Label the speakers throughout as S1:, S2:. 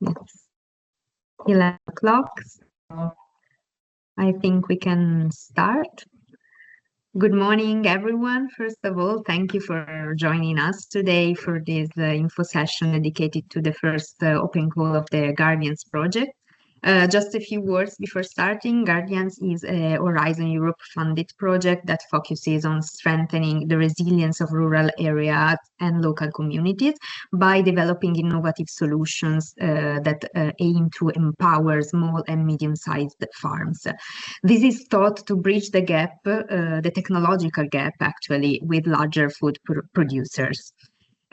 S1: It's 11 o'clock. So I think we can start. Good morning, everyone. First of all, thank you for joining us today for this info session dedicated to the first open call of the Guardians project. Just a few words before starting. Guardians is a Horizon Europe funded project that focuses on strengthening the resilience of rural areas and local communities by developing innovative solutions that aim to empower small and medium-sized farms. This is thought to bridge the gap, the technological gap actually, with larger food producers.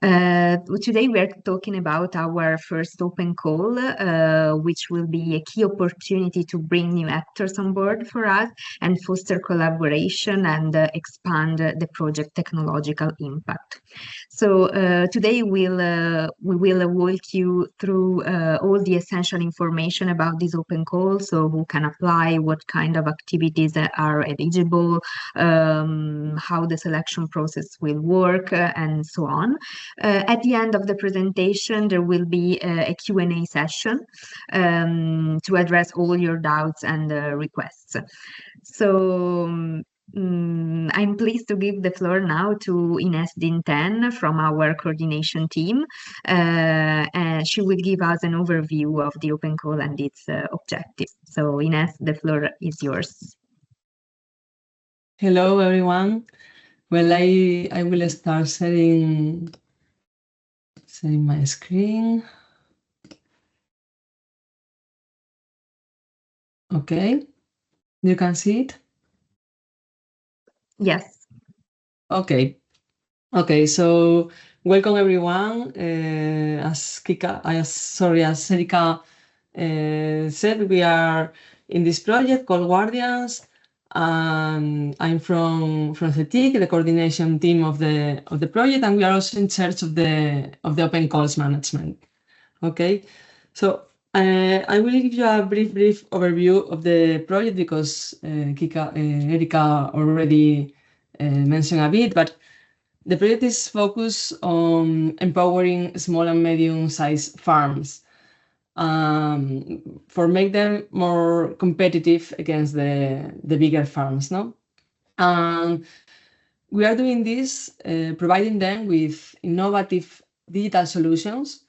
S1: Today we are talking about our first open call, which will be a key opportunity to bring new actors on board for us and foster collaboration and expand the project technological impact. So today we will walk you through all the essential information about this open call, so who can apply, what kind of activities are eligible, how the selection process will work, and so on. At the end of the presentation, there will be a Q&A session to address all your doubts and requests. So I'm pleased to give the floor now to Ines Dinten from our coordination team. And she will give us an overview of the open call and its objectives. So Ines, the floor is yours.
S2: Hello, everyone. Well, I will start sharing my screen. Okay, you can see it?
S1: Yes.
S2: Okay, so welcome everyone. As Erika said, we are in this project called Guardians. I'm from CETIC, the coordination team of the project, and we are also in charge of the open calls management. Okay, so I will give you a brief overview of the project because Erika already mentioned a bit, but the project is focused on empowering small and medium-sized farms for make them more competitive against the bigger farms, no? We are doing this, providing them with innovative digital solutions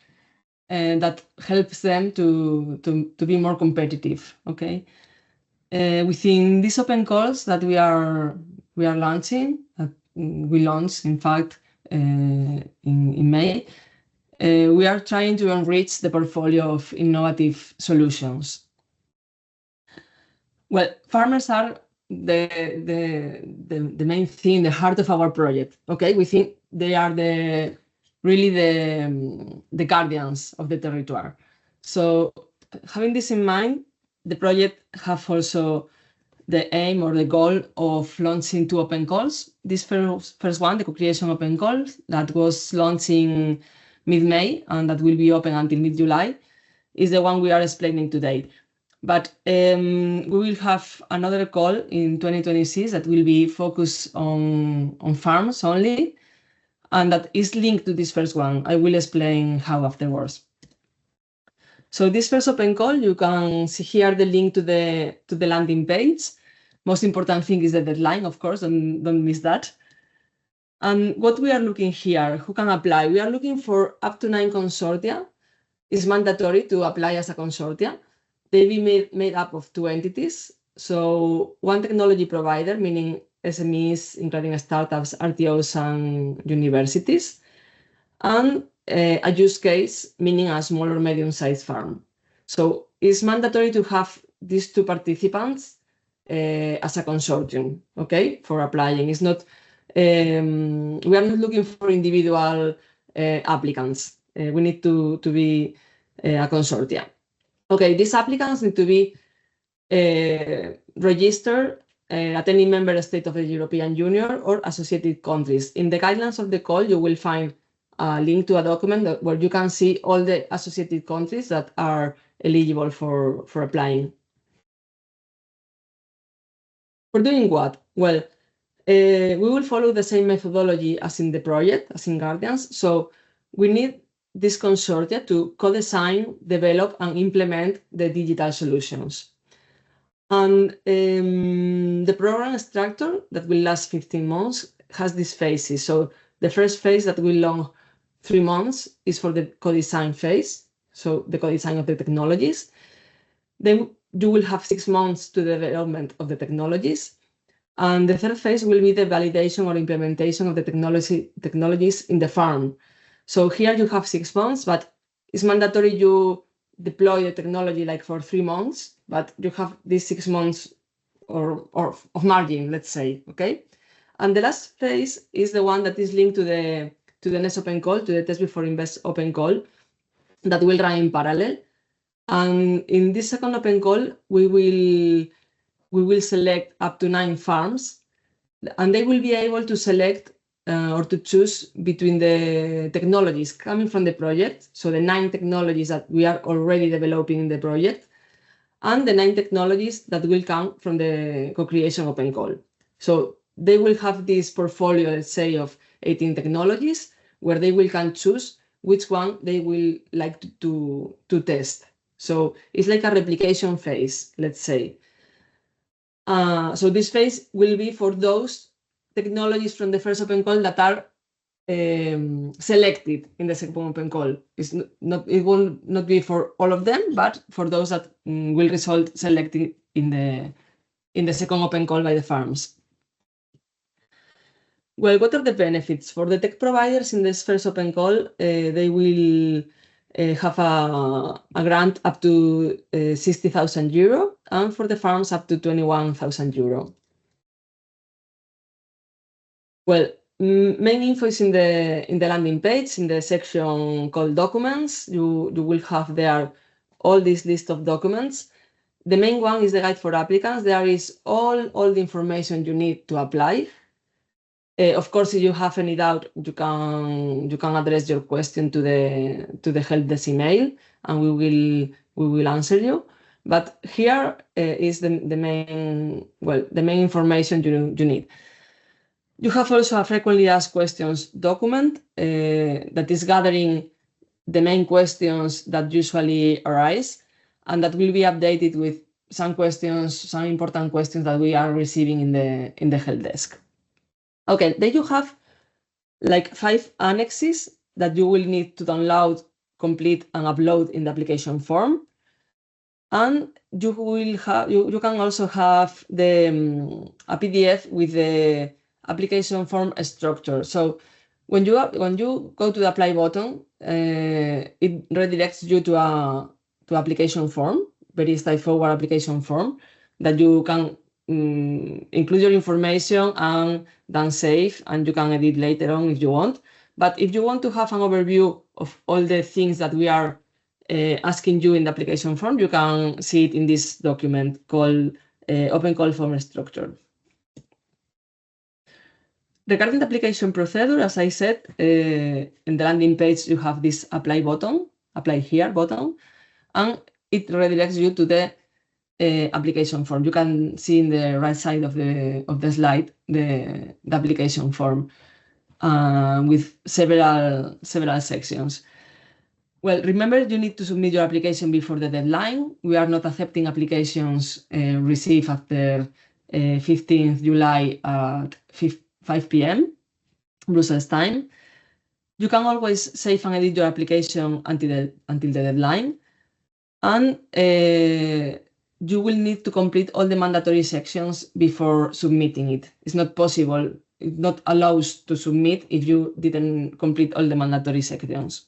S2: that helps them to be more competitive, okay? Within these open calls that we are launching, we launched, in fact, in May, we are trying to enrich the portfolio of innovative solutions. Well, farmers are the main thing, the heart of our project. Okay, we think they are really the guardians of the territory. So, having this in mind, the project have also the aim or the goal of launching 2 open calls. This first one, the co-creation open call, that was launching mid-May and that will be open until mid-July, is the one we are explaining today. But we will have another call in 2026 that will be focused on farms only, and that is linked to this first one. I will explain how afterwards. So this first open call, you can see here the link to the landing page. Most important thing is the deadline, of course, and don't miss that. And what we are looking here, who can apply? We are looking for up to 9 consortia. It's mandatory to apply as a consortia. They be made up of 2 entities. So 1 technology provider, meaning SMEs, including startups, RTOs, and universities. And a use case, meaning a small or medium-sized farm. So it's mandatory to have these 2 participants as a consortium, okay, for applying. It's not, we are not looking for individual applicants. We need to be a consortia. Okay, these applicants need to be registered at any member state of the European Union or associated countries. In the guidelines of the call, you will find a link to a document where you can see all the associated countries that are eligible for applying. For doing what? Well, we will follow the same methodology as in the project, as in Guardians. So we need this consortia to co-design, develop, and implement the digital solutions. And the program structure that will last 15 months has these phases. So the first phase that will long 3 months is for the co-design phase, so the co-design of the technologies. Then you will have 6 months to the development of the technologies. And the third phase will be the validation or implementation of the technologies in the farm. So here you have 6 months, but it's mandatory you deploy the technology like for 3 months, but you have these 6 months or of margin, let's say, okay? And the last phase is the one that is linked to the next open call, to the Test Before Invest open call that will run in parallel. And in this second open call, we will select up to 9 farms, and they will be able to select or to choose between the technologies coming from the project, so the 9 technologies that we are already developing in the project, and the 9 technologies that will come from the co-creation open call. So they will have this portfolio, let's say, of 18 technologies, where they can choose which one they will like to test. So it's like a replication phase, let's say. So this phase will be for those technologies from the first open call that are selected in the second open call. It will not be for all of them, but for those that will result selected in the second open call by the farms. Well, what are the benefits? For the tech providers in this first open call, they will have a grant up to 60,000 euro, and for the farms up to 21,000 euro. Well, main info is in the landing page, in the section called documents. You will have there all this list of documents. The main one is the guide for applicants. There is all the information you need to apply. Of course, if you have any doubt, you can address your question to the help desk email, and we will answer you. But here is the main information you need. You have also a frequently asked questions document that is gathering the main questions that usually arise, and that will be updated with some important questions that we are receiving in the help desk. Okay, then you have like 5 annexes that you will need to download, complete, and upload in the application form. And you can also have a PDF with the application form structure. So when you go to the apply button, it redirects you to application form, very straightforward application form that you can include your information and then save, and you can edit later on if you want. But if you want to have an overview of all the things that we are asking you in the application form, you can see it in this document called Open Call Form Structure. Regarding the application procedure, as I said, in the landing page, you have this apply here button, and it redirects you to the application form. You can see in the right side of the slide the application form with several sections. Well, remember, you need to submit your application before the deadline. We are not accepting applications received after 15th July at 5 p.m. Brussels time. You can always save and edit your application until the deadline, and you will need to complete all the mandatory sections before submitting it. It's not possible, it's not allowed to submit if you didn't complete all the mandatory sections.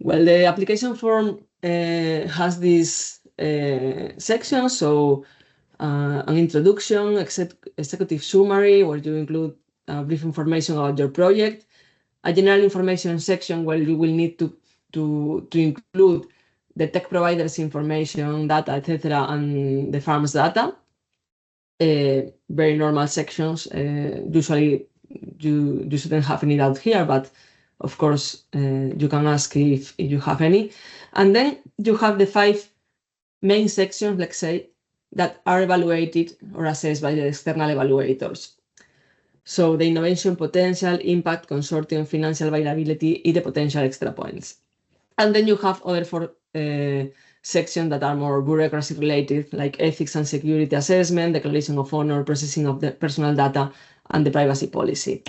S2: Well, the application form has these sections, so an introduction, executive summary, where you include brief information about your project, a general information section where you will need to include the tech provider's information, data, etc., and the farm's data. Very normal sections. Usually, you shouldn't have any doubt here, but of course, you can ask if you have any. And then you have the 5 main sections, let's say, that are evaluated or assessed by the external evaluators. So the innovation potential, impact, consortium, financial viability, and the potential extra points. And then you have other four sections that are more bureaucracy related, like ethics and security assessment, declaration of honor, processing of the personal data, and the privacy policy.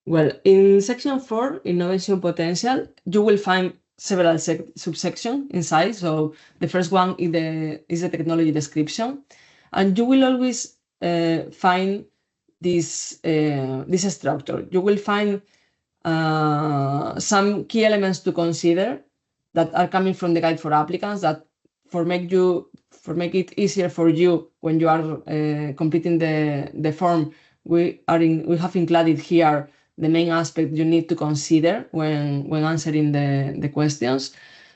S2: Well, in section 4, innovation potential, you will find several subsections inside. So the first one is the technology description, and you will always find this structure. You will find some key elements to consider that are coming from the guide for applicants that make it easier for you when you are completing the form. We have included here the main aspect you need to consider when answering the questions.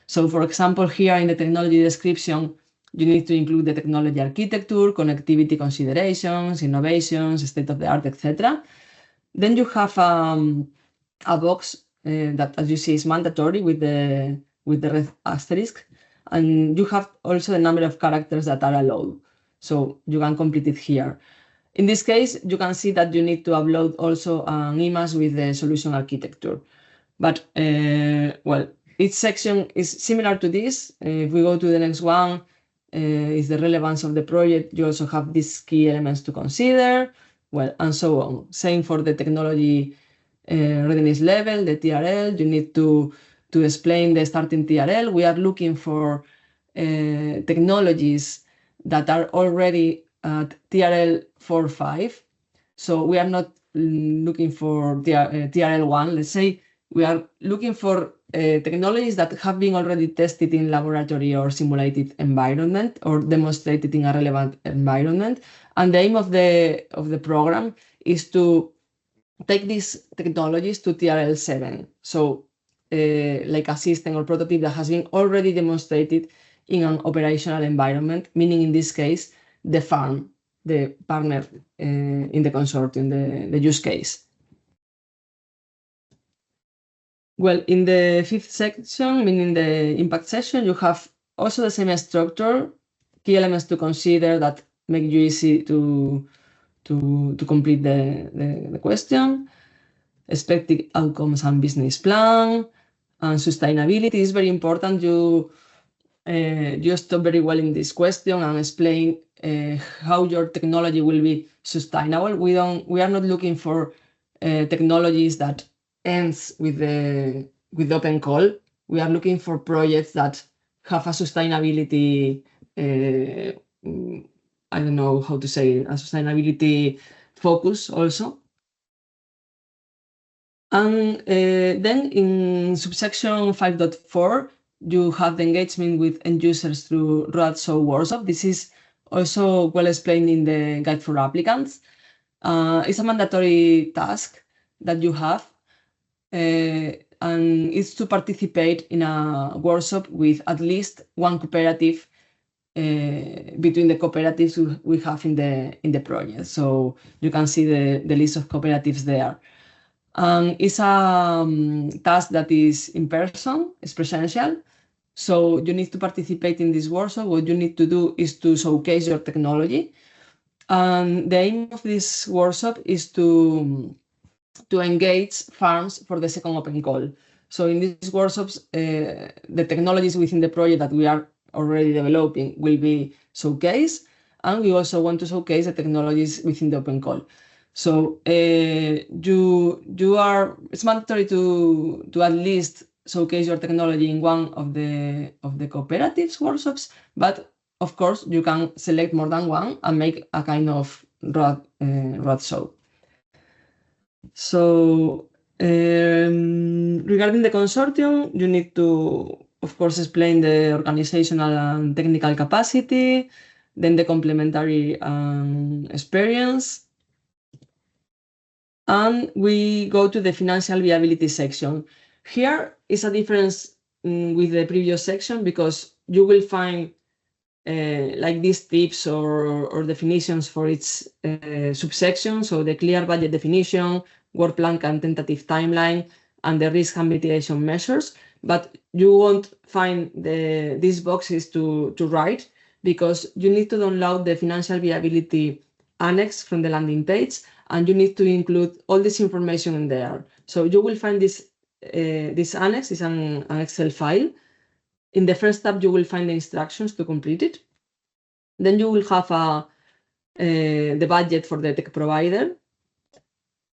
S2: So, for example, here in the technology description, you need to include the technology architecture, connectivity considerations, innovations, state of the art, etc. Then you have a box that, as you see, is mandatory with the red asterisk, and you have also the number of characters that are allowed. So you can complete it here. In this case, you can see that you need to upload also an image with the solution architecture. But, well, each section is similar to this. If we go to the next one, is the relevance of the project. You also have these key elements to consider, well, and so on. Same for the technology readiness level, the TRL. You need to explain the starting TRL. We are looking for technologies that are already at TRL 4.5. So we are not looking for TRL 1. Let's say we are looking for technologies that have been already tested in laboratory or simulated environment or demonstrated in a relevant environment. And the aim of the program is to take these technologies to TRL 7. So like a system or prototype that has been already demonstrated in an operational environment, meaning in this case, the farm, the partner in the consortium, the use case. Well, in the 5th section, meaning the impact section, you have also the same structure, key elements to consider that make you easy to complete the question, expected outcomes and business plan, and sustainability is very important. You stop very well in this question and explain how your technology will be sustainable. We are not looking for technologies that ends with the open call. We are looking for projects that have a sustainability, I don't know how to say, a sustainability focus also. And then in subsection 5.4, you have the engagement with end users through roadshow workshop. This is also well explained in the guide for applicants. It's a mandatory task that you have, and it's to participate in a workshop with at least one cooperative between the cooperatives we have in the project. So you can see the list of cooperatives there. It's a task that is in person, it's presential. So you need to participate in this workshop. What you need to do is to showcase your technology. And the aim of this workshop is to engage farms for the second open call. So in these workshops, the technologies within the project that we are already developing will be showcased. And we also want to showcase the technologies within the open call. So it's mandatory to at least showcase your technology in one of the cooperatives workshops, but of course you can select more than one and make a kind of road show. So regarding the consortium, you need to, of course, explain the organizational and technical capacity, then the complementary experience. And we go to the financial viability section. Here is a difference with the previous section because you will find like these tips or definitions for its subsection. So the clear budget definition, work plan and tentative timeline, and the risk and mitigation measures. But you won't find these boxes to write because you need to download the financial viability annex from the landing page. and you need to include all this information in there. So you will find this annex is an Excel file. In the first tab, you will find the instructions to complete it. Then you will have the budget for the tech provider,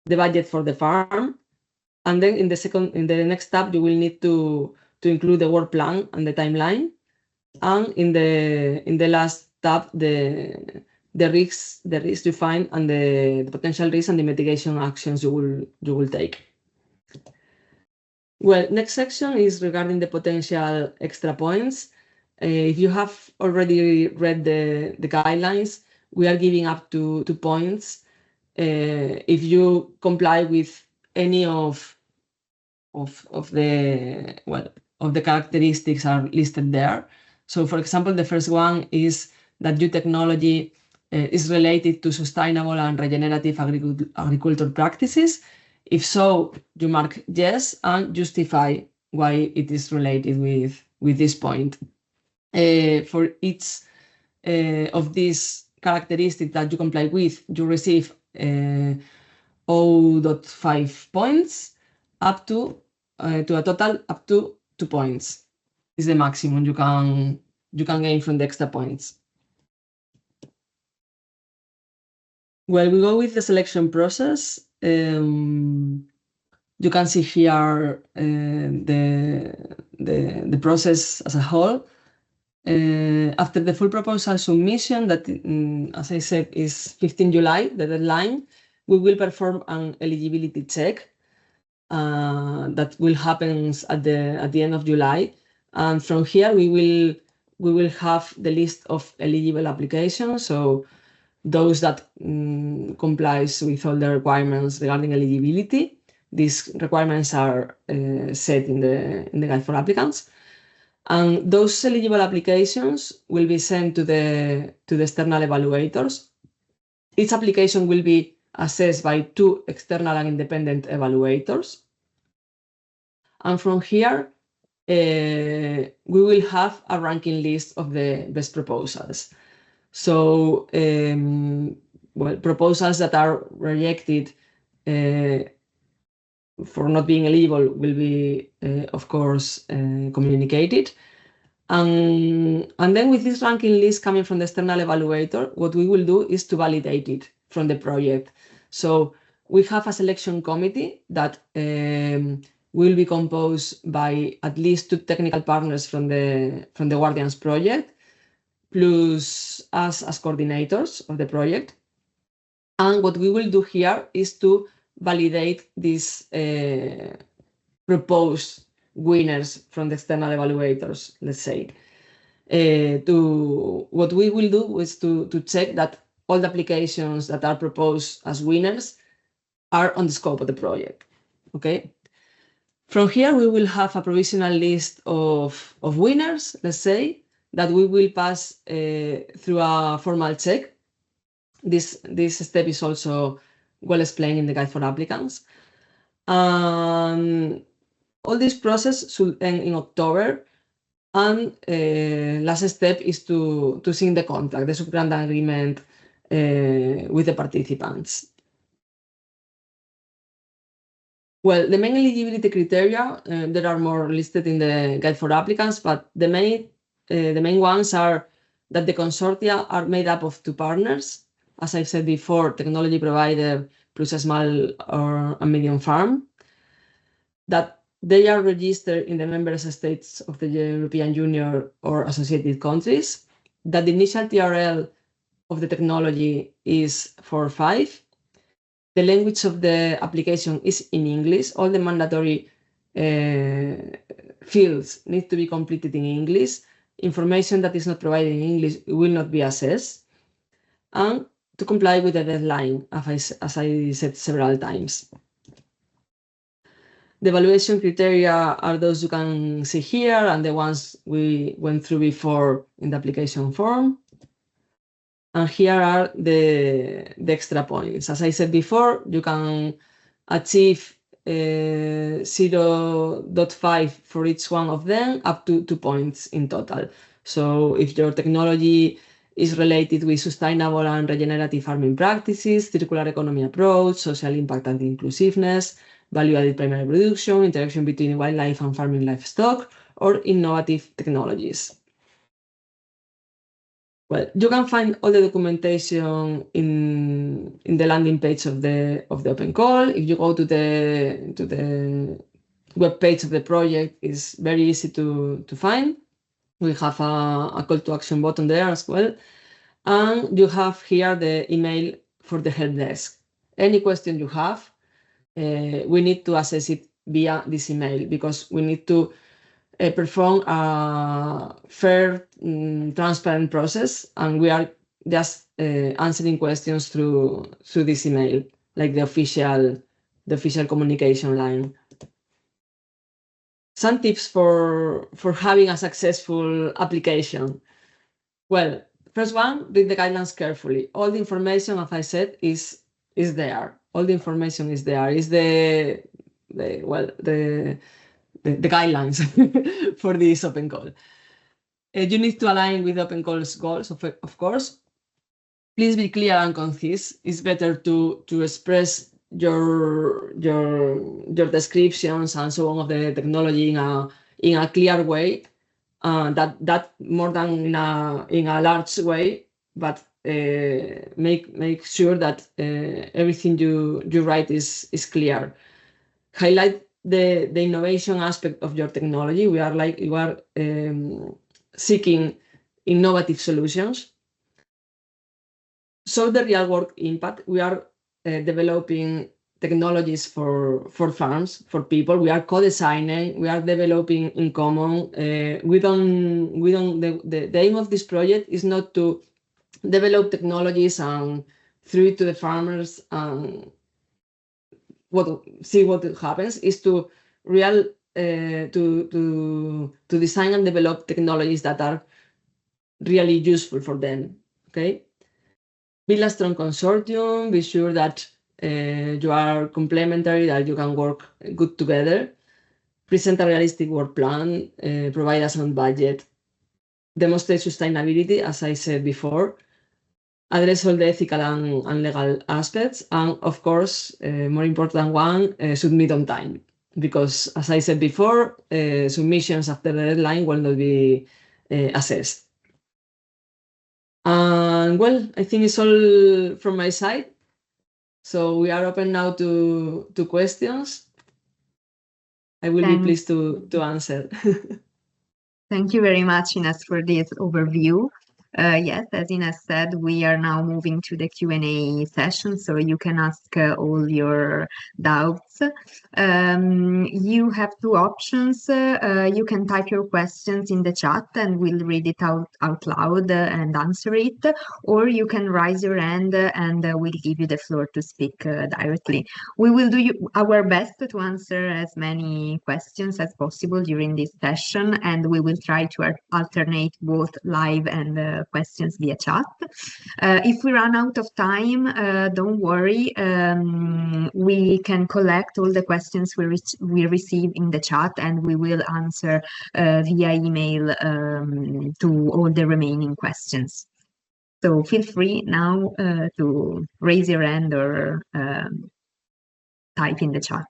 S2: the budget for the farm, and then in the next tab, you will need to include the work plan and the timeline. And in the last tab, the risks you find and the potential risks and the mitigation actions you will take. Well, next section is regarding the potential extra points. If you have already read the guidelines, we are giving up to 2 points if you comply with any of the characteristics are listed there. So, for example, the first one is that your technology is related to sustainable and regenerative agriculture practices. If so, you mark yes and justify why it is related with this point. For each of these characteristics that you comply with, you receive 0.5 points up to a total up to 2 points. Is the maximum you can gain from the extra points. Well, we go with the selection process. You can see here the process as a whole. After the full proposal submission, that, as I said, is 15 July, the deadline, we will perform an eligibility check that will happen at the end of July. And from here, we will have the list of eligible applications. So those that complies with all the requirements regarding eligibility. These requirements are set in the guide for applicants. And those eligible applications will be sent to the external evaluators. Each application will be assessed by 2 external and independent evaluators. And from here, we will have a ranking list of the best proposals. So, proposals that are rejected for not being eligible will be, of course, communicated. And then with this ranking list coming from the external evaluator, what we will do is to validate it from the project. So we have a selection committee that will be composed by at least 2 technical partners from the Guardians project, plus us as coordinators of the project. And what we will do here is to validate these proposed winners from the external evaluators, let's say. What we will do is to check that all the applications that are proposed as winners are on the scope of the project, okay? From here, we will have a provisional list of winners, let's say, that we will pass through a formal check. This step is also well explained in the guide for applicants. All this process should end in October. And last step is to sign the contract, the subgrant agreement with the participants. Well, the main eligibility criteria, there are more listed in the guide for applicants, but the main ones are that the consortia are made up of 2 partners, as I said before, technology provider plus a small or a medium farm, that they are registered in the member states of the European Union or associated countries, that the initial TRL of the technology is 4.5. The language of the application is in English. All the mandatory fields need to be completed in English. Information that is not provided in English will not be assessed. And to comply with the deadline, as I said several times. The evaluation criteria are those you can see here and the ones we went through before in the application form. And here are the extra points. As I said before, you can achieve 0.5 for each one of them, up to 2 points in total. So if your technology is related with sustainable and regenerative farming practices, circular economy approach, social impact and inclusiveness, value-added primary production, interaction between wildlife and farming livestock, or innovative technologies. Well, you can find all the documentation in the landing page of the open call. If you go to the web page of the project, it's very easy to find. We have a call to action button there as well. And you have here the email for the help desk. Any question you have, we need to assess it via this email because we need to perform a fair, transparent process, and we are just answering questions through this email, like the official communication line. Some tips for having a successful application. Well, first one, read the guidelines carefully. All the information, as I said, is there. All the information is there. Is the guidelines for this open call. You need to align with open call's goals, of course. Please be clear and concise. It's better to express your descriptions and so on of the technology in a clear way, that more than in a large way, but make sure that everything you write is clear. Highlight the innovation aspect of your technology. You are seeking innovative solutions. So the real world impact. We are developing technologies for farms, for people. We are co-designing. We are developing in common. The aim of this project is not to develop technologies and throw it to the farmers and see what happens. Is to design and develop technologies that are really useful for them. Okay. Build a strong consortium. Be sure that you are complementary, that you can work good together. Present a realistic work plan. Provide a sound budget. Demonstrate sustainability, as I said before. Address all the ethical and legal aspects. And of course, more important one, submit on time. Because as I said before, submissions after the deadline will not be assessed. And well, I think it's all from my side. So we are open now to questions. I will be pleased to answer.
S1: Thank you very much, Ines, for this overview. Yes, as Ines said, we are now moving to the Q&A session, so you can ask all your doubts. You have two options. You can type your questions in the chat and we'll read it out loud and answer it, or you can raise your hand and we'll give you the floor to speak directly. We will do our best to answer as many questions as possible during this session, and we will try to alternate both live and questions via chat. If we run out of time, don't worry. We can collect all the questions we receive in the chat, and we will answer via email to all the remaining questions. So feel free now to raise your hand or type in the chat.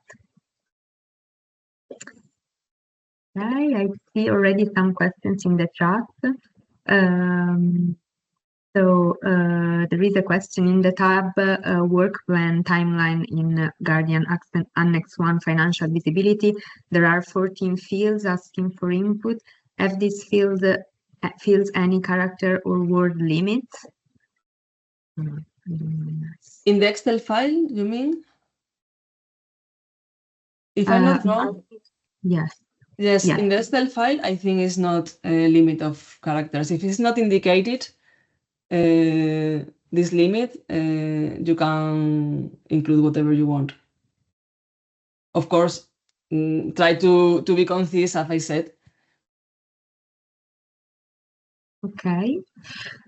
S1: Okay, I see already some questions in the chat. There is a question in the tab, work plan timeline in Guardian Annex 1 financial visibility. There are 14 fields asking for input. Have these fields any character or word limit?
S2: In the Excel file, you mean? If I'm not wrong?
S1: Yes.
S2: Yes, in the Excel file, I think it's not a limit of characters. If it's not indicated, this limit, you can include whatever you want. Of course, try to be concise, as I said. Okay.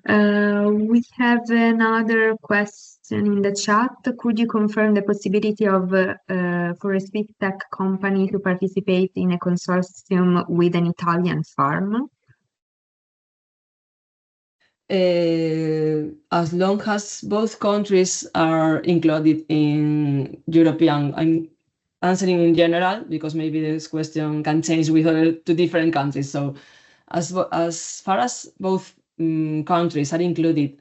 S1: We have another question in the chat. Could you confirm the possibility of for a Swiss tech company to participate in a consortium with an Italian farm?
S2: as long as both countries are included in European, I'm answering in general because maybe this question can change with other two different countries. So as far as both countries are included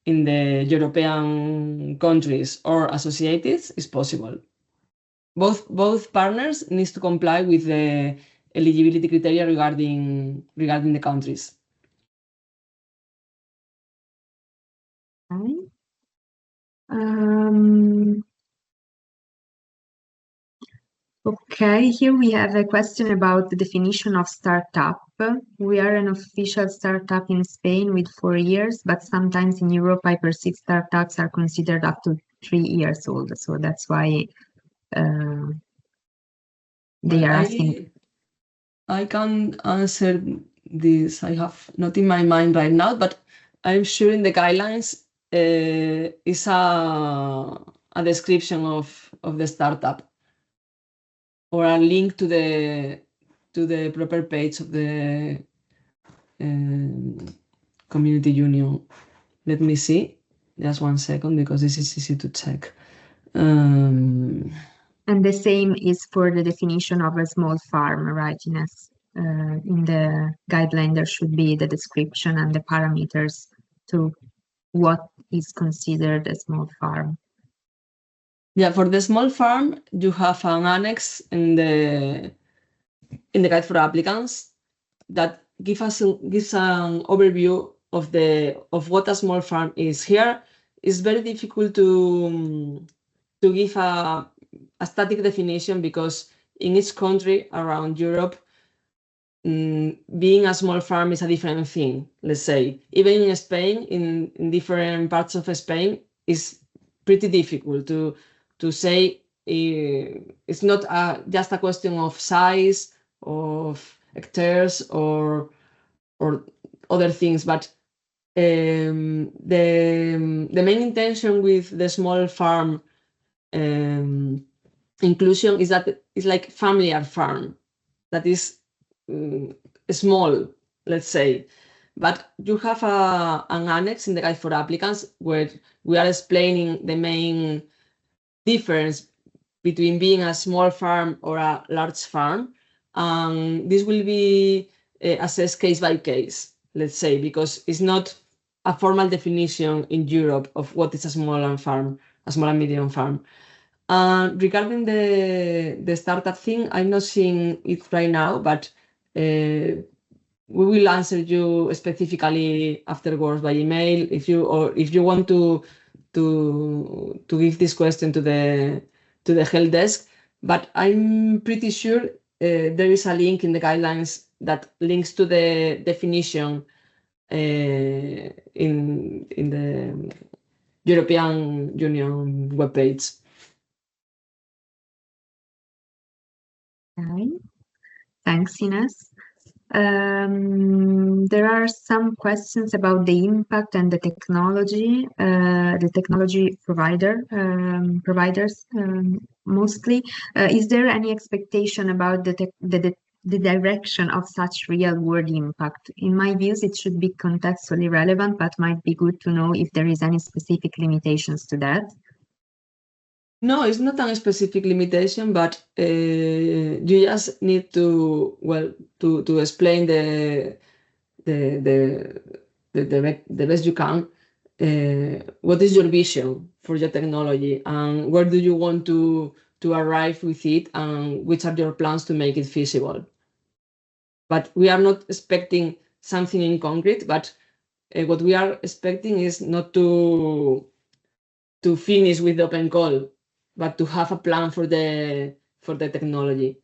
S2: in the European countries or associated, is possible. Both partners needs to comply with the eligibility criteria regarding the countries.
S1: Okay. Okay, here we have a question about the definition of startup. We are an official startup in Spain with 4 years, but sometimes in Europe I perceive startups are considered up to 3 years old. So that's why they are asking.
S2: I can answer this. I have not in my mind right now, but I'm sure in the guidelines is a description of the startup or a link to the proper page of the community union. Let me see. Just 1 second because this is easy to check.
S1: And the same is for the definition of a small farm, right, Ines? In the guideline, there should be the description and the parameters to what is considered a small farm.
S2: Yeah, for the small farm, you have an annex in the guide for applicants that gives an overview of what a small farm is. Here, it's very difficult to give a static definition because in each country around Europe, being a small farm is a different thing. Let's say even in Spain, in different parts of Spain, is pretty difficult to say. It's not just a question of size, of hectares, or other things, but the main intention with the small farm inclusion is that it's like familiar farm that is small, let's say. But you have an annex in the guide for applicants where we are explaining the main difference between being a small farm or a large farm. This will be assessed case by case, let's say, because it's not a formal definition in Europe of what is a small and medium farm. Regarding the startup thing, I'm not seeing it right now, but we will answer you specifically afterwards by email if you want to give this question to the help desk. But I'm pretty sure there is a link in the guidelines that links to the definition in the European Union webpage.
S1: Okay. Thanks, Ines. There are some questions about the impact and the technology providers mostly. Is there any expectation about the direction of such real-world impact? In my views, it should be contextually relevant, but might be good to know if there is any specific limitations to that.
S2: No, it's not a specific limitation, but you just need to explain the best you can. What is your vision for your technology, and where do you want to arrive with it, and which are your plans to make it feasible? But we are not expecting something in concrete, but what we are expecting is not to finish with the open call, but to have a plan for the technology.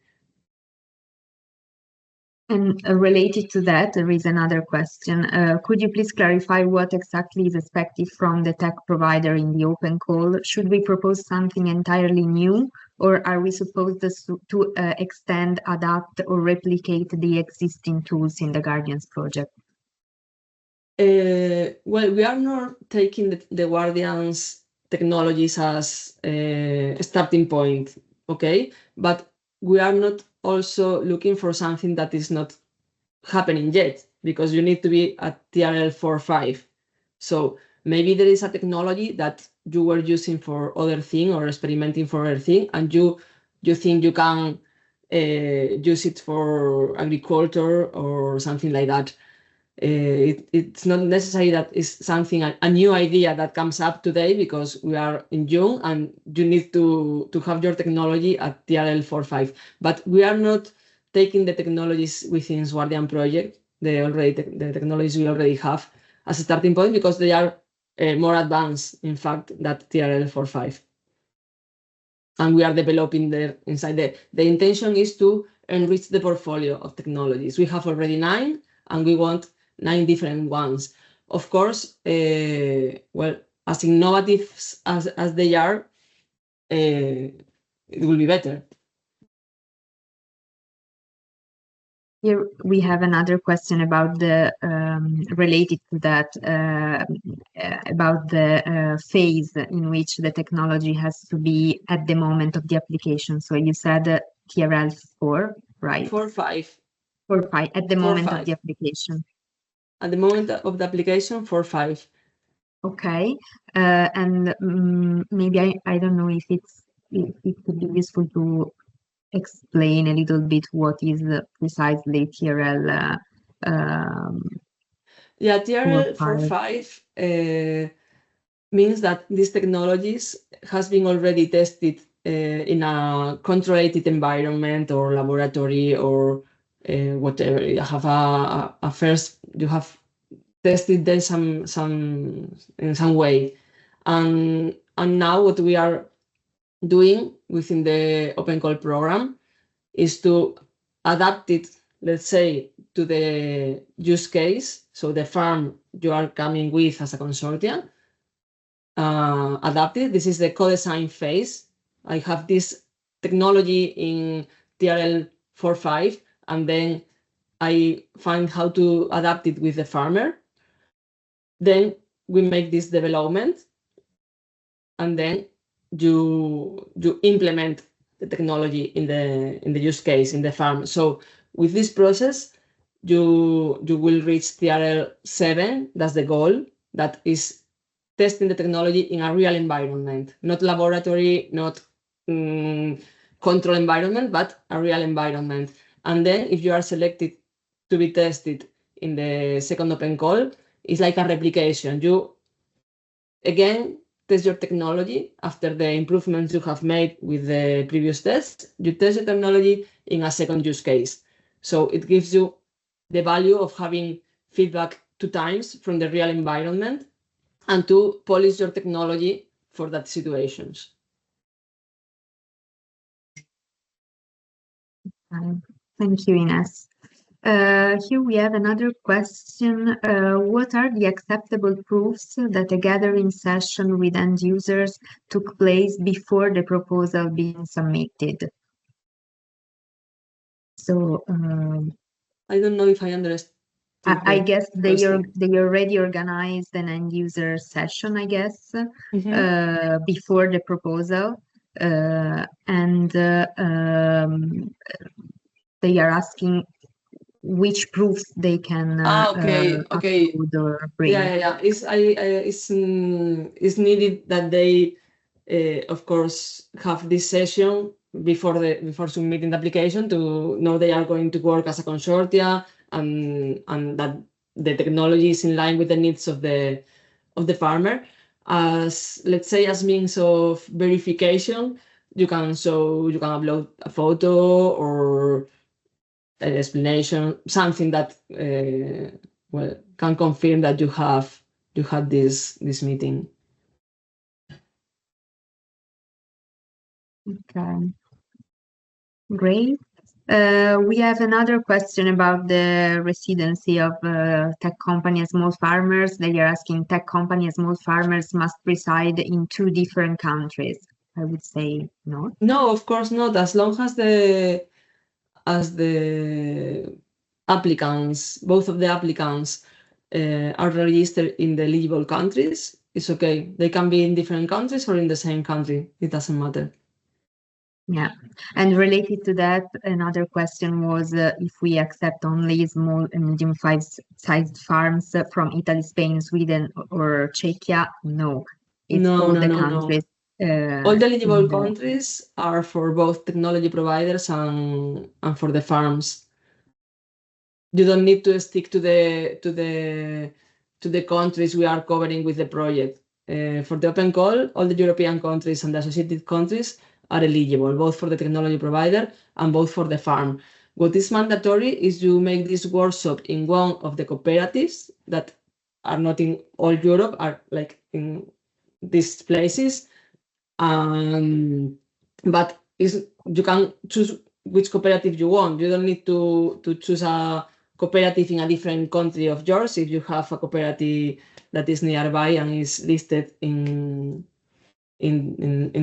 S1: And related to that, there is another question. Could you please clarify what exactly is expected from the tech provider in the open call? Should we propose something entirely new, or are we supposed to extend, adapt, or replicate the existing tools in the Guardians project?
S2: Well, we are not taking the Guardians technologies as a starting point, okay? But we are not also looking for something that is not happening yet, because you need to be at TRL 4.5. So maybe there is a technology that you were using for other thing or experimenting for other thing, and you think you can use it for agriculture or something like that. It's not necessary that it's something, a new idea that comes up today because we are in June and you need to have your technology at TRL 4.5. But we are not taking the technologies within Swardian project, the technologies we already have as a starting point, because they are more advanced, in fact, than TRL 4.5. And we are developing there inside the intention is to enrich the portfolio of technologies. We have already 9 and we want 9 different ones. Of course, well, as innovative as they are, it will be better.
S1: Here we have another question about the related to that about the phase in which the technology has to be at the moment of the application. So you said TRL 4, right?
S2: 4.5.
S1: 4.5 at the moment of the application.
S2: At the moment of the application, 4.5.
S1: Okay, and maybe I don't know if it could be useful to explain a little bit what is precisely TRL.
S2: Yeah, TRL 4.5 means that these technologies has been already tested in a controlled environment or laboratory or whatever. You have a first, you have tested them in some way, and now what we are doing within the OpenCall program is to adapt it, let's say, to the use case. So the farm you are coming with as a consortium, adapted. This is the co-design phase. I have this technology in TRL 4.5, and then I find how to adapt it with the farmer. Then we make this development, and then you implement the technology in the use case in the farm. So with this process, you will reach TRL 7. That's the goal. That is testing the technology in a real environment, not laboratory, not control environment, but a real environment. And then if you are selected to be tested in the second open call, it's like a replication. You, again, test your technology after the improvements you have made with the previous test. You test the technology in a second use case. So it gives you the value of having feedback 2 times from the real environment and to polish your technology for that situations.
S1: Thank you, Ines. Here we have another question. What are the acceptable proofs that a gathering session with end users took place before the proposal being submitted? So
S2: I don't know if I understand.
S1: I guess they already organized an end user session, I guess, before the proposal, and they are asking which proofs they can upload or bring.
S2: Yeah. It's needed that they, of course, have this session before submitting the application to know they are going to work as a consortia and that the technology is in line with the needs of the farmer. As, let's say, as means of verification, you can upload a photo or an explanation, something that can confirm that you had this meeting.
S1: Okay, great. We have another question about the residency of tech company and small farmers. They are asking, tech company and small farmers must reside in 2 different countries. I would say no.
S2: No, of course not. As long as the applicants, both of the applicants are registered in the eligible countries, it's okay. They can be in different countries or in the same country. It doesn't matter.
S1: Yeah, and related to that, another question was if we accept only small and medium-sized farms from Italy, Spain, Sweden, or Czechia. No, it's all the countries.
S2: All the eligible countries are for both technology providers and for the farms. You don't need to stick to the countries we are covering with the project. For the open call, all the European countries and the associated countries are eligible, both for the technology provider and both for the farm. What is mandatory is you make this workshop in one of the cooperatives that are not in all Europe, are like in these places. But you can choose which cooperative you want. You don't need to choose a cooperative in a different country of yours if you have a cooperative that is nearby and is listed in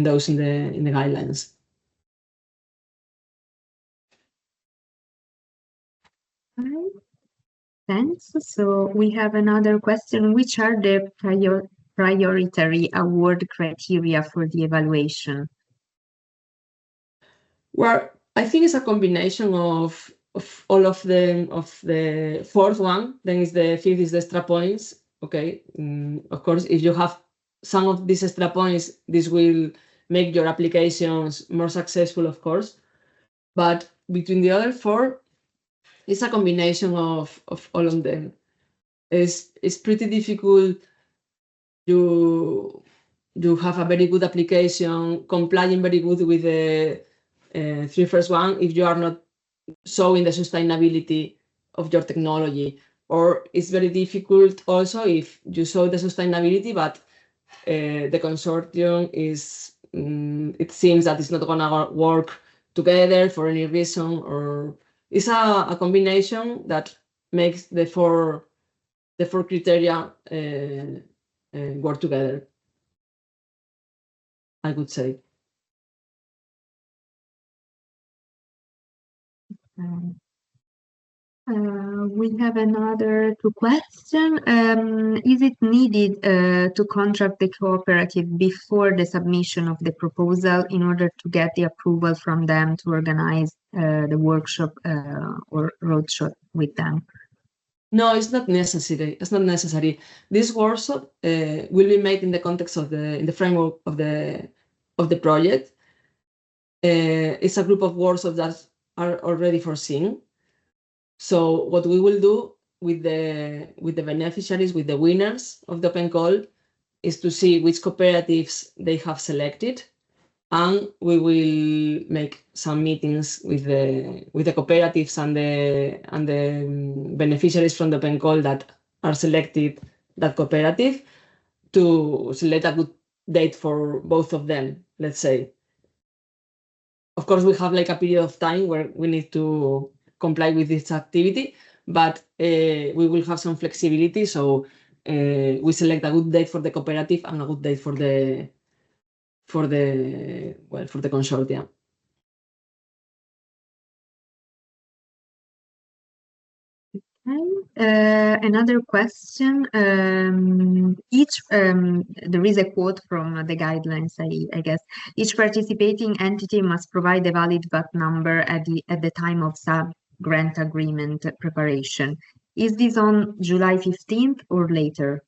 S2: those in the guidelines.
S1: Thanks. So we have another question. Which are the priority award criteria for the evaluation?
S2: Well, I think it's a combination of all of them, of the fourth one, then is the fifth is the extra points. Okay. Of course, if you have some of these extra points, this will make your applications more successful, of course. But between the other four, it's a combination of all of them. It's pretty difficult. You have a very good application, complying very good with the three first one if you are not showing the sustainability of your technology. Or it's very difficult also if you show the sustainability, but the consortium is, it seems that it's not gonna work together for any reason, or it's a combination that makes the four criteria work together, I would say.
S1: We have another two questions. Is it needed to contract the cooperative before the submission of the proposal in order to get the approval from them to organize the workshop or roadshow with them?
S2: No, it's not necessary. It's not necessary. This workshop will be made in the context of in the framework of the project. It's a group of workshops that are already foreseen. So what we will do with the beneficiaries, with the winners of the open call, is to see which cooperatives they have selected, and we will make some meetings with the cooperatives and the beneficiaries from the open call that are selected that cooperative to select a good date for both of them, let's say. Of course, we have like a period of time where we need to comply with this activity, but we will have some flexibility. So we select a good date for the cooperative and a good date for the consortium.
S1: Another question. There is a quote from the guidelines, I guess. Each participating entity must provide a valid VAT number at the time of sub-grant agreement preparation. Is this on July 15th or later?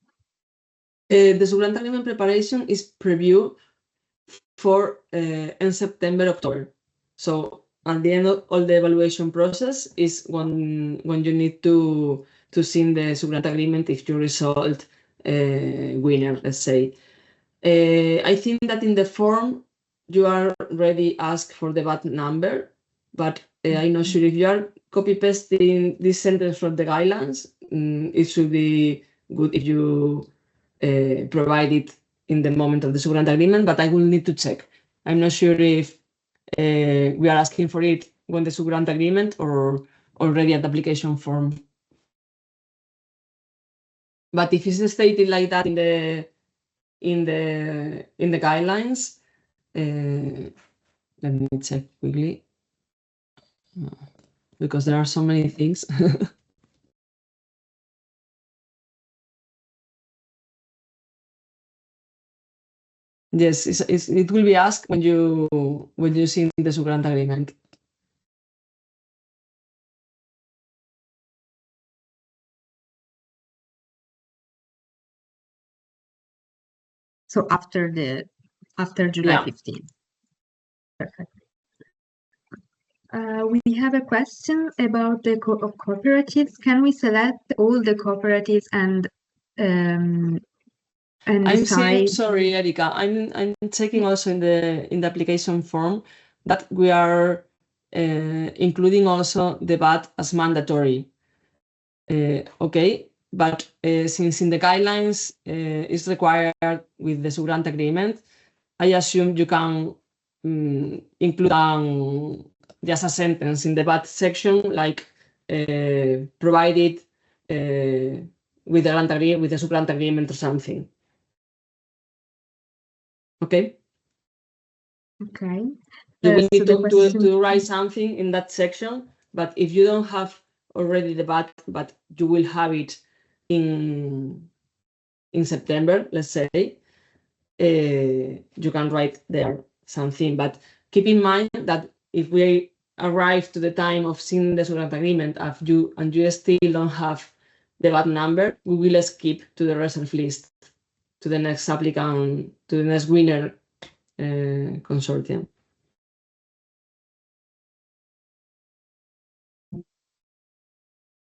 S2: The sub-grant agreement preparation is preview for in September, October. So at the end of all the evaluation process is when you need to see the sub-grant agreement if you result winner, let's say. I think that in the form you are already asked for the VAT number, but I'm not sure if you are copy pasting this sentence from the guidelines. It should be good if you provide it in the moment of the sub-grant agreement, but I will need to check. I'm not sure if we are asking for it when the sub-grant agreement or already at the application form. But if it's stated like that in the guidelines, let me check quickly because there are so many things. Yes, it will be asked when you see the subgrant agreement.
S1: So after July
S2: Yeah.
S1: 15th. Perfect. We have a question about the cooperatives. Can we select all the cooperatives and
S2: I'm saying,
S1: decide?
S2: sorry, Erika. I'm checking also in the application form that we are including also the VAT as mandatory. Okay, but since in the guidelines it's required with the subgrant agreement, I assume you can include just a sentence in the VAT section, like provided with the grant agreement, with the subgrant agreement or something. Okay.
S1: Okay.
S2: You will need
S1: So the question...
S2: to write something in that section, but if you don't have already the VAT, but you will have it in September, let's say, you can write there something. But keep in mind that if we arrive to the time of seeing the subgrant agreement and you still don't have the VAT number, we will skip to the reserve list, to the next applicant, to the next winner consortium.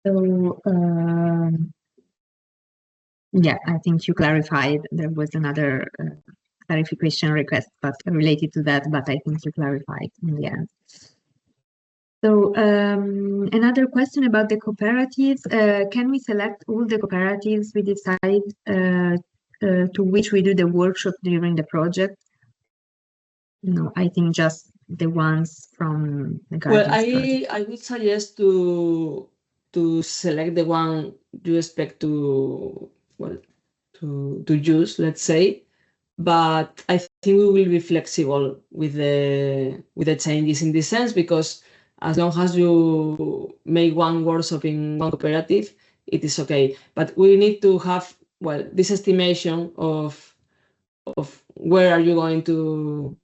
S1: So, yeah, I think you clarified. There was another clarification request, but related to that, but I think you clarified in the end. So, another question about the cooperatives. Can we select all the cooperatives we decide to which we do the workshop during the project? No, I think just the ones from the Guardians project.
S2: I would suggest to select the one you expect to use, let's say, but I think we will be flexible with the changes in this sense, because as long as you make one workshop in one cooperative, it is okay. But we need to have this estimation of where are you going to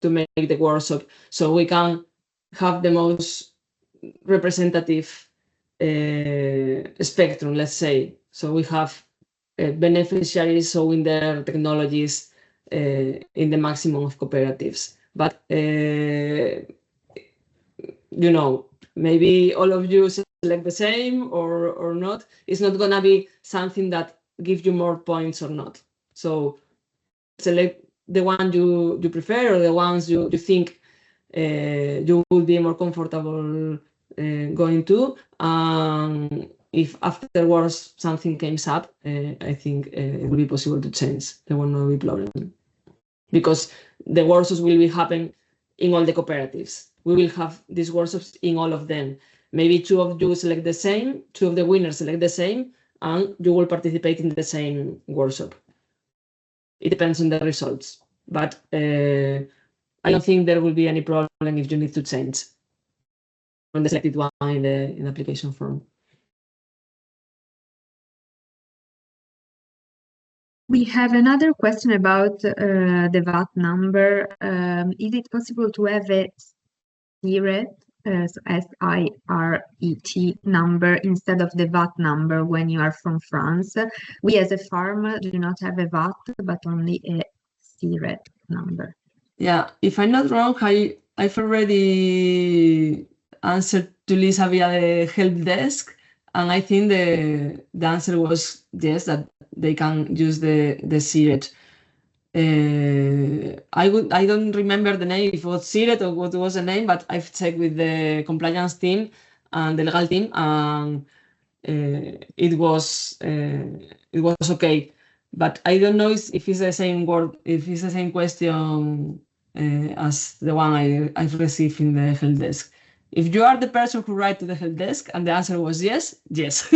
S2: make the workshop, so we can have the most representative spectrum, let's say. So we have beneficiaries showing their technologies in the maximum of cooperatives. But maybe all of you select the same or not. It's not gonna be something that gives you more points or not. So select the one you prefer, or the ones you think you will be more comfortable going to. If afterwards something comes up, I think it will be possible to change. There will not be problem, because the workshops will be happening in all the cooperatives. We will have these workshops in all of them. Maybe two of you select the same, two of the winners select the same, and you will participate in the same workshop. It depends on the results, but I don't think there will be any problem if you need to change from the selected one in the application form.
S1: We have another question about the VAT number. Is it possible to have a SIRET, SIRET number instead of the VAT number when you are from France? We as a farm do not have a VAT, but only a SIRET number.
S2: Yeah, if I'm not wrong, I've already answered to Lisa via the help desk, and I think the answer was yes, that they can use the SIRET. I don't remember the name, if it was SIRET or what was the name, but I've checked with the compliance team and the legal team, and it was okay. But I don't know if it's the same word, if it's the same question as the one I've received in the help desk. If you are the person who write to the help desk and the answer was yes, yes.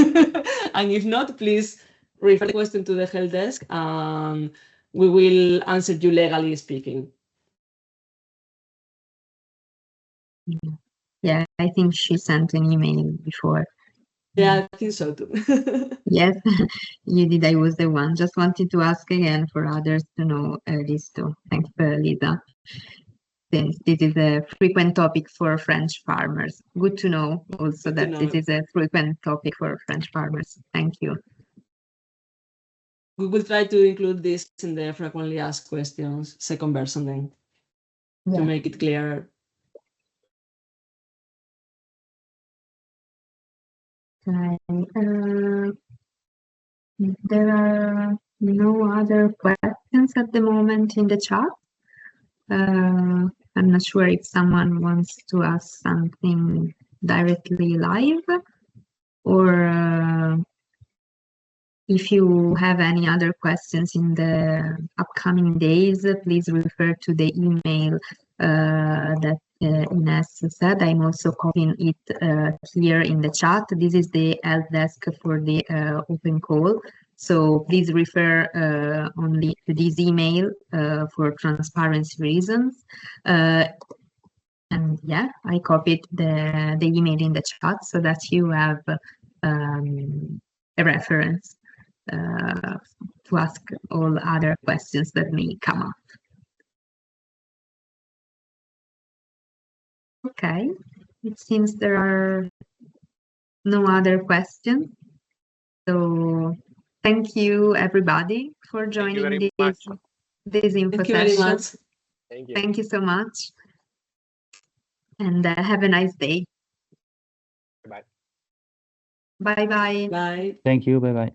S2: And if not, please refer the question to the help desk and we will answer you legally speaking.
S1: Yeah, I think she sent an email before.
S2: Yeah, I think so too.
S1: Yes, you did. I was the one. Just wanted to ask again for others to know this too. Thanks, Lisa. Since this is a frequent topic for French farmers. Good to know also
S2: Good to
S1: that this
S2: know.
S1: is a frequent topic for French farmers. Thank you.
S2: We will try to include this in the frequently asked questions, second version then, to
S1: Yeah.
S2: make it clearer.
S1: Okay. There are no other questions at the moment in the chat. I'm not sure if someone wants to ask something directly live, or if you have any other questions in the upcoming days, please refer to the email that Ines said. I'm also copying it here in the chat. This is the help desk for the open call. So please refer only to this email for transparency reasons. And yeah, I copied the email in the chat so that you have a reference to ask all other questions that may come up. Okay, it seems there are no other questions. So thank you everybody for joining this info
S2: Thank you very
S1: session.
S2: much.
S3: Thank you.
S1: Thank you so much. And have a nice day.
S3: Bye.
S1: Bye-bye.
S2: Bye.
S4: Thank you. Bye-bye.